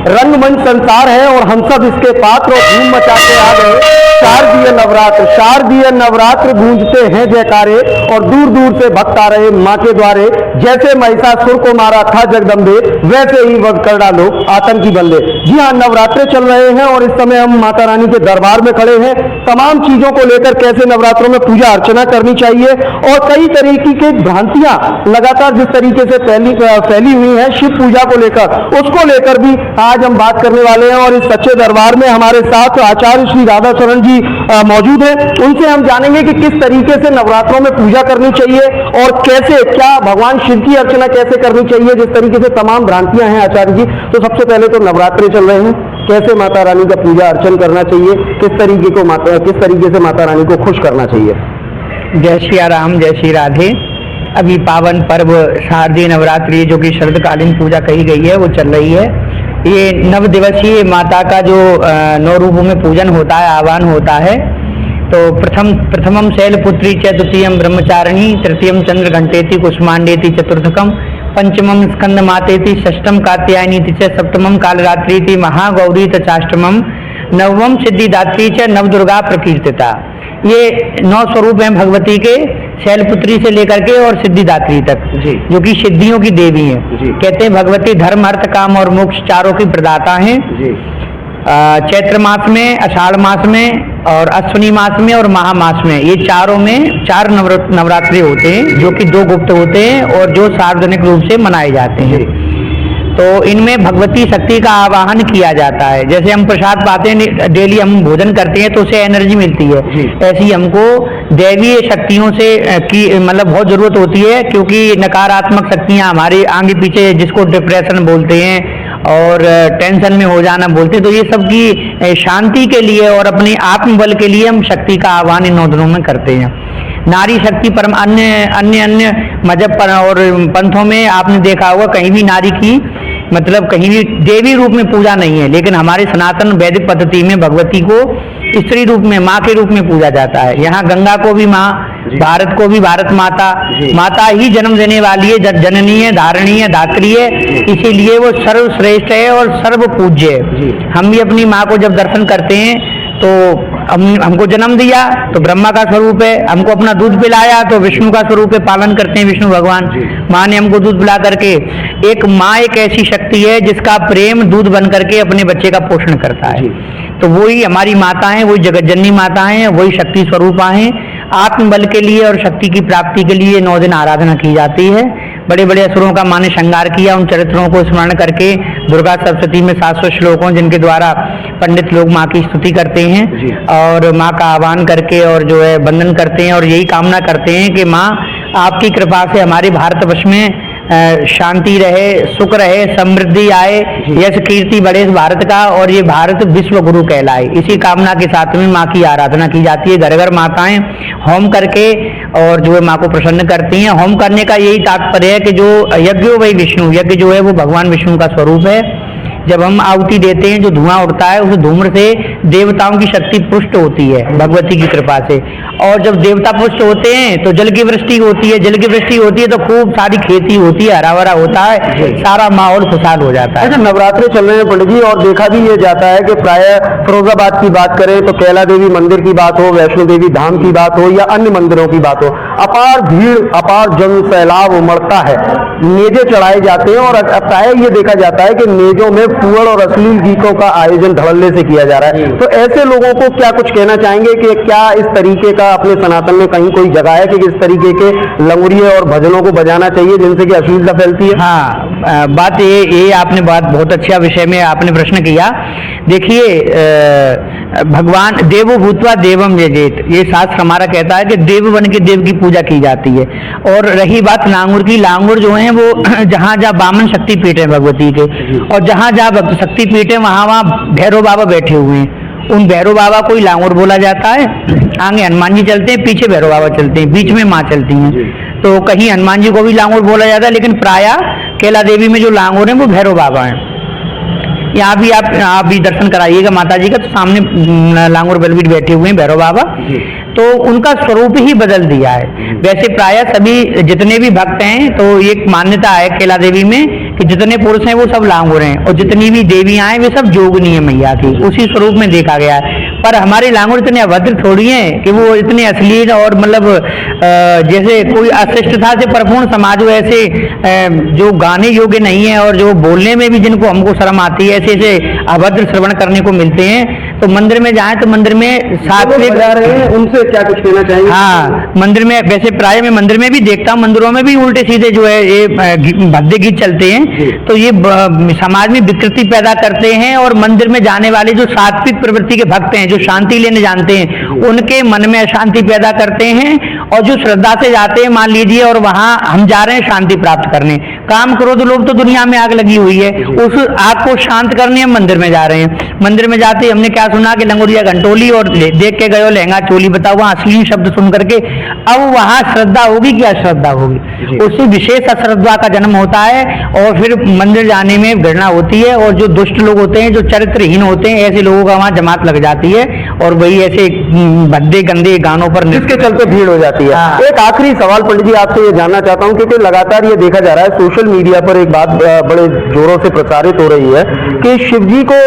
रंगमंच संसार है और हम सब इसके पात्र और धूम मचाते आ गए। शारदीय नवरात्र गूंजते हैं जयकारे और दूर दूर से भक्त आ रहे मां के द्वारे। जैसे महिषासुर को मारा था जगदम्बे, वैसे ही वध कर डालो आतंकी बल्ले। जी हाँ, नवरात्रे चल रहे हैं और इस समय हम माता रानी के दरबार में खड़े हैं। तमाम चीजों को लेकर कैसे नवरात्रों में पूजा अर्चना करनी चाहिए और कई तरीके की भ्रांतियां लगातार जिस तरीके से फैली हुई हैं शिव पूजा को लेकर, उसको लेकर भी आज हम बात करने वाले हैं। और इस सच्चे दरबार में हमारे साथ आचार्य श्री राधा शरण जी मौजूद हैं। उनसे हम जानेंगे कि किस तरीके से नवरात्रों में पूजा करनी चाहिए और कैसे, क्या भगवान शिव की अर्चना कैसे करनी चाहिए, जिस तरीके से तमाम भ्रांतियां हैं आचार्य जी। तो सबसे पहले तो नवरात्रे चल रहे हैं, कैसे माता रानी का पूजा अर्चन करना चाहिए, किस तरीके से माता रानी को खुश करना चाहिए। जय श्री राम, जय श्री राधे। अभी पावन पर्व शारदीय नवरात्रि जो कि शरदकालीन पूजा कही गई है वो चल रही है। ये 9 दिवसीय माता का जो 9 रूपों में पूजन होता है, आह्वान होता है। तो प्रथमम शैलपुत्री च, द्वितीयम ब्रह्मचारिणी, तृतीयम चंद्र घंटेति कुष्मांडेति, चतुर्थकम पंचमम स्कंद मातेति, षष्ठम कात्यायनी च, सप्तमम कालरात्रि महागौरी चाष्टमम, नवम सिद्धिदात्री च, नवदुर्गा प्रकीर्तिता। ये 9 स्वरूप हैं भगवती के, शैलपुत्री से लेकर के और सिद्धिदात्री तक, जो कि सिद्धियों की देवी हैं। कहते हैं भगवती धर्म अर्थ काम और मोक्ष चारों की प्रदाता हैं। चैत्र मास में, आषाढ़ मास में और अश्विनी मास में और महा मास में, ये चारों में 4 नवरात्रि होते हैं जो कि 2 गुप्त होते हैं और जो सार्वजनिक रूप से मनाए जाते हैं। तो इनमें भगवती शक्ति का आवाहन किया जाता है। जैसे हम प्रसाद पाते हैं, डेली हम भोजन करते हैं तो उससे एनर्जी मिलती है, ऐसी हमको दैवीय शक्तियों से की मतलब बहुत जरूरत होती है। क्योंकि नकारात्मक शक्तियां हमारे आगे पीछे, जिसको डिप्रेशन बोलते हैं और टेंशन में हो जाना बोलते हैं, तो ये सब की शांति के लिए और अपने आत्मबल के लिए हम शक्ति का आह्वान इन 9 दिनों में करते हैं। नारी शक्ति परम अन्य मजहब पर और पंथों में आपने देखा होगा कहीं भी नारी की मतलब कहीं भी देवी रूप में पूजा नहीं है, लेकिन हमारे सनातन वैदिक पद्धति में भगवती को स्त्री रूप में, माँ के रूप में पूजा जाता है। यहाँ गंगा को भी माँ, भारत को भी भारत माता, माता ही जन्म देने वाली है, जननी है, धारणी है, धात्री है, इसीलिए वो सर्वश्रेष्ठ है और सर्व पूज्य है। हम भी अपनी माँ को जब दर्शन करते हैं तो हमको जन्म दिया तो ब्रह्मा का स्वरूप है, हमको अपना दूध पिलाया तो विष्णु का स्वरूप है, पालन करते हैं विष्णु भगवान। माँ ने हमको दूध पिला करके, एक माँ एक ऐसी शक्ति है जिसका प्रेम दूध बन करके अपने बच्चे का पोषण करता है। तो वही हमारी माता है, वही जगत जननी माता है, वही शक्ति स्वरूपा है। आत्मबल के लिए और शक्ति की प्राप्ति के लिए 9 दिन आराधना की जाती है। बड़े बड़े असुरों का माँ ने श्रृंगार किया, उन चरित्रों को स्मरण करके दुर्गा सप्तशती में 700 श्लोक हैं जिनके द्वारा पंडित लोग माँ की स्तुति करते हैं और माँ का आह्वान करके और जो है वंदन करते हैं और यही कामना करते हैं कि माँ आपकी कृपा से हमारे भारतवर्ष में शांति रहे, सुख रहे, समृद्धि आए, यश कीर्ति बढ़े इस भारत का और ये भारत विश्व गुरु कहलाए। इसी कामना के साथ में माँ की आराधना की जाती है। घर घर माताएं होम करके और जो है माँ को प्रसन्न करती हैं। होम करने का यही तात्पर्य है कि जो यज्ञ वही विष्णु, यज्ञ जो है वो भगवान विष्णु का स्वरूप है। जब हम आहुति देते हैं जो धुआं उठता है उस धूम्र से देवताओं की शक्ति पुष्ट होती है भगवती की कृपा से, और जब देवता पुष्ट होते हैं तो जल की वृष्टि होती है। जल की वृष्टि होती है तो खूब सारी खेती होती है, हरा भरा होता है, सारा माहौल खुशहाल हो जाता है। अच्छा, नवरात्रे चल रहे हैं पंडित जी और देखा भी ये जाता है कि प्राय फिरोजाबाद की बात करें तो कैला देवी मंदिर की बात हो, वैष्णो देवी धाम की बात हो या अन्य मंदिरों की बात हो, अपार भीड़, अपार जन सैलाब उमड़ता है, नेजे चढ़ाए जाते हैं और प्राय ये देखा जाता है कि नेजों में फूल और अश्लील गीतों का आयोजन धड़ल्ले से किया जा रहा है। तो ऐसे लोगों को क्या कुछ कहना चाहेंगे कि क्या इस तरीके का अपने सनातन में कहीं कोई जगह है कि इस तरीके के लंगुरिये और भजनों को बजाना चाहिए जिनसे कि अश्लीलता फैलती है? हाँ, बात ये आपने बहुत अच्छा विषय में आपने प्रश्न किया। देखिए, भगवान देवो भूतवा देवम यजेत, ये शास्त्र हमारा कहता है कि देव बन के देव की पूजा की जाती है। और रही बात लांगुर की, लांगुर जो है वो जहाँ जहाँ बामन शक्तिपीठ है भगवती के और जहाँ जहाँ भक्त शक्तिपीठ है वहाँ भैरव बाबा बैठे हुए हैं, उन भैरव बाबा को ही लांगुर बोला जाता है। आगे हनुमान जी चलते हैं, पीछे भैरव बाबा चलते हैं, बीच में माँ चलती हैं, तो कहीं हनुमान जी को भी लांगुर बोला जाता है, लेकिन प्राय कैला देवी में जो लांगुर है वो भैरव बाबा है। यहाँ भी आप भी दर्शन कराइएगा माता जी का, तो सामने लांगुर बलबीर बैठे हुए हैं भैरव बाबा। तो उनका स्वरूप ही बदल दिया है। वैसे प्रायः सभी जितने भी भक्त हैं तो एक मान्यता है कैला देवी में कि जितने पुरुष हैं वो सब लांगुर हैं और जितनी भी देवियां हैं वे सब जोगनी है मैया की, उसी स्वरूप में देखा गया है। पर हमारे लांगुर इतने अभद्र थोड़ी हैं कि वो इतने अश्लील और मतलब जैसे कोई अशिष्टता से परिपूर्ण समाज वैसे जो गाने योग्य नहीं है और जो बोलने में भी जिनको हमको शर्म आती है, ऐसे ऐसे अभद्र श्रवण करने को मिलते हैं। तो मंदिर में जाएं तो मंदिर में सात्विक बजा रहे हैं, उनसे क्या कुछ कहना चाहिए? हाँ, मंदिर में वैसे प्राय मैं मंदिर में भी देखता हूँ, मंदिरों में भी उल्टे सीधे जो है ये भद्दे गीत चलते हैं, तो ये समाज में विकृति पैदा करते हैं। और मंदिर में जाने वाले जो सात्विक प्रवृत्ति के भक्त हैं, जो शांति लेने जानते हैं, उनके मन में अशांति पैदा करते हैं। और जो श्रद्धा से जाते हैं, मान लीजिए, और वहां हम जा रहे हैं शांति प्राप्त करने, काम क्रोध लोभ तो दुनिया में आग लगी हुई है, उस आग को शांत करने हम मंदिर में जा रहे हैं। मंदिर में जाते ही हमने क्या सुना कि लंगोरिया घंटोली और देख के गए लहंगा चोली, बताओ वहां अश्लील शब्द सुन करके अब वहां श्रद्धा होगी कि अश्रद्धा होगी? उससे विशेष अश्रद्धा का जन्म होता है और फिर मंदिर जाने में घृणा होती है। और जो दुष्ट लोग होते हैं, जो चरित्रहीन होते हैं, ऐसे लोगों का वहां जमात लग जाती है और वही ऐसे भद्दे गंदे गानों पर जिसके चलते भीड़ हो जाती है। हाँ। एक आखिरी सवाल पंडित जी आपसे ये जानना चाहता हूँ, क्योंकि लगातार ये देखा जा रहा है सोशल मीडिया पर एक बात बड़े जोरों से प्रचारित हो रही है कि शिव जी को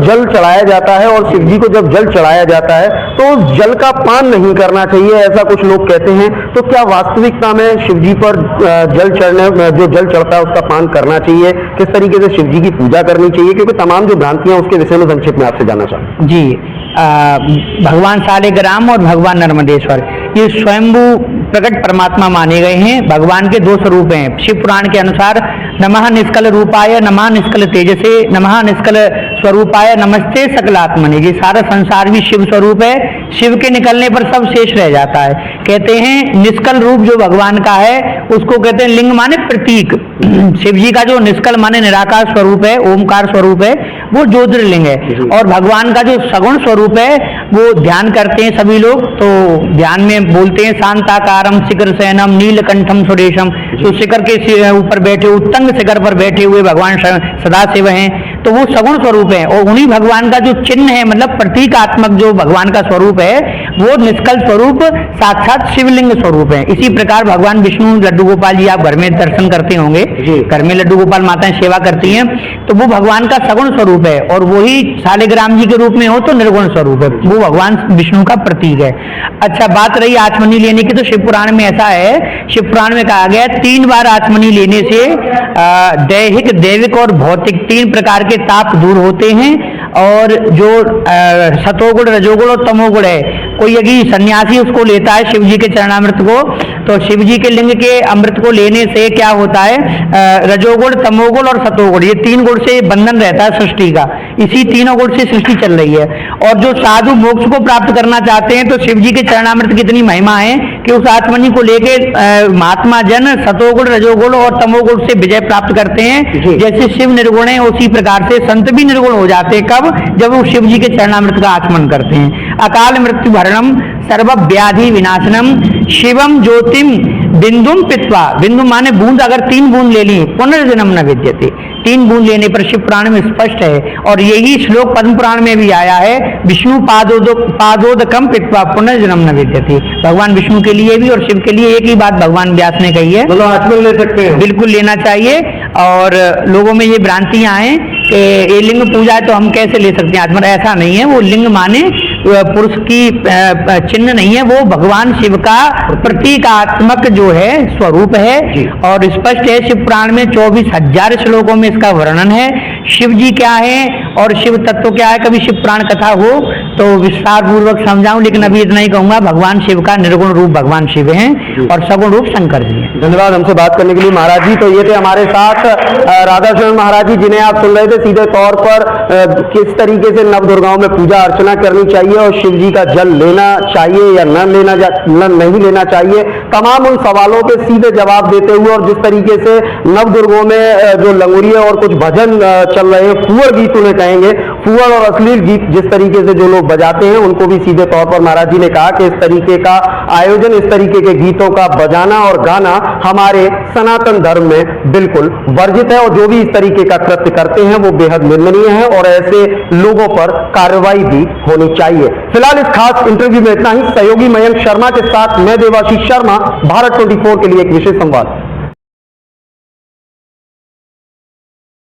जल चढ़ाया जाता है और शिव जी को जब जल चढ़ाया जाता है तो उस जल का पान नहीं करना चाहिए, ऐसा कुछ लोग कहते हैं। तो क्या वास्तविकता में शिव जी पर जल चढ़ने जो जल चढ़ता है उसका पान करना चाहिए? किस तरीके से शिव जी की पूजा करनी चाहिए? क्योंकि तमाम जो भ्रांतियां उसके विषय में संक्षिप्त में आपसे जानना चाहता हूँ। जी, भगवान सालिग्राम और भगवान नर्मदेश्वर ये स्वयंभू प्रकट परमात्मा माने गए हैं। भगवान के दो स्वरूप हैं। शिव पुराण के अनुसार नमः निष्कल रूपाय, नमः निष्कल तेजसे, नमः निष्कल स्वरूपाय, नमस्ते सकलात्मने। ये सारा संसार भी शिव स्वरूप है। शिव के निकलने पर सब शेष रह जाता है। कहते हैं निष्कल रूप जो भगवान का है उसको कहते हैं लिंग माने प्रतीक। शिव जी का जो निष्कल माने निराकार स्वरूप है, ओमकार स्वरूप है, वो ज्योतिर्लिंग है। और भगवान का जो सगुण स्वरूप है वो ध्यान करते हैं सभी लोग, तो ध्यान में बोलते हैं शांताकारम शिखर शयनम नीलकंठम सुरेशम। तो शिखर के ऊपर बैठे, उत्तंग शिखर पर बैठे हुए भगवान सदाशिव हैं, तो वो सगुण स्वरूप है। और उन्हीं भगवान का जो चिन्ह है, मतलब प्रतीकात्मक जो भगवान का स्वरूप है, वो निष्कल स्वरूप साक्षात शिवलिंग स्वरूप है। इसी प्रकार भगवान विष्णु लड्डू गोपाल जी आप घर में दर्शन करते होंगे, घर में लड्डू गोपाल माताएं सेवा करती हैं, तो वो भगवान का सगुण स्वरूप है। और वही शालिग्राम जी के रूप में हो तो निर्गुण स्वरूप है, वो भगवान विष्णु का प्रतीक है। अच्छा, बात रही आचमनी लेने की, तो शिव पुराण में ऐसा है, शिव पुराण में कहा गया 3 बार आचमनी लेने से दैहिक, दैविक और भौतिक 3 प्रकार के ताप दूर होते हैं। और जो सतोगुण, रजोगुण और तमोगुण है, कोई यदि सन्यासी उसको लेता है शिव जी के चरणामृत को, तो शिव जी के लिंग के अमृत को लेने से क्या होता है, रजोगुण, तमोगुण और सतोगुण, ये 3 गुण से बंधन रहता है सृष्टि का। इसी तीनों गुण से सृष्टि चल रही है। और जो साधु मोक्ष को प्राप्त करना चाहते हैं, तो शिव जी के चरणामृत की इतनी महिमा है कि उस आचमनी को लेके महात्मा जन सतोगुण, रजोगुण और तमोगुण से विजय प्राप्त करते हैं। जैसे शिव निर्गुण है, उसी प्रकार से संत भी निर्गुण हो जाते हैं। कब? जब वो शिव जी के चरणामृत का आचमन करते हैं। अकाल मृत्यु भरणम सर्व व्याधि विनाशनम शिवम ज्योतिम बिंदुम पित्वा। बिंदु माने बूंद, अगर 3 बूंद ले ली पुनर्जन्म न विद्यते। 3 बूंद लेने पर शिव पुराण में स्पष्ट है। और यही श्लोक पद्म पुराण में भी आया है, विष्णु पादोदकम पित्वा पुनर्जन्म न विद्यते। भगवान विष्णु के लिए भी और शिव के लिए एक ही बात भगवान व्यास ने कही है। मतलब आचमन ले सकते हैं? बिल्कुल लेना चाहिए। और लोगों में ये भ्रांतियां हैं कि ये लिंग पूजा है तो हम कैसे ले सकते हैं आचमन, ऐसा नहीं है। वो लिंग माने पुरुष की चिन्ह नहीं है, वो भगवान शिव का प्रतीकात्मक जो है स्वरूप है। और स्पष्ट है शिव पुराण में 24,000 श्लोकों में इसका वर्णन है। शिव जी क्या है और शिव तत्व क्या है, कभी शिव पुराण कथा हो तो विस्तार पूर्वक समझाऊं, लेकिन अभी इतना ही कहूंगा। भगवान शिव का निर्गुण रूप भगवान शिव हैं और सगुण रूप शंकर जी हैं। धन्यवाद हमसे बात करने के लिए महाराज जी। तो ये थे हमारे साथ राधा शरण महाराज जी, जिन्हें आप सुन रहे थे सीधे तौर पर किस तरीके से नवदुर्गाओं में पूजा अर्चना करनी चाहिए और शिव जी का जल लेना चाहिए या नहीं लेना चाहिए, तमाम उन सवालों पे सीधे जवाब देते हुए। और जिस तरीके से नवदुर्गों में जो लंगुरिया और कुछ भजन चल रहे हैं, फुअर गीत उन्हें कहेंगे, फुअर और अश्लील गीत जिस तरीके से जो लोग बजाते हैं, उनको भी सीधे तौर पर महाराज जी ने कहा कि इस तरीके का आयोजन, इस तरीके के गीतों का बजाना और गाना हमारे सनातन धर्म में बिल्कुल वर्जित है। और जो भी इस तरीके का कृत्य करते हैं वो बेहद निंदनीय है और ऐसे लोगों पर कार्रवाई भी होनी चाहिए। चाहिए। फिलहाल इस खास इंटरव्यू में इतना ही। सहयोगी मयंक शर्मा के साथ मैं देवाशीष शर्मा, भारत 24 के लिए एक विशेष संवाद।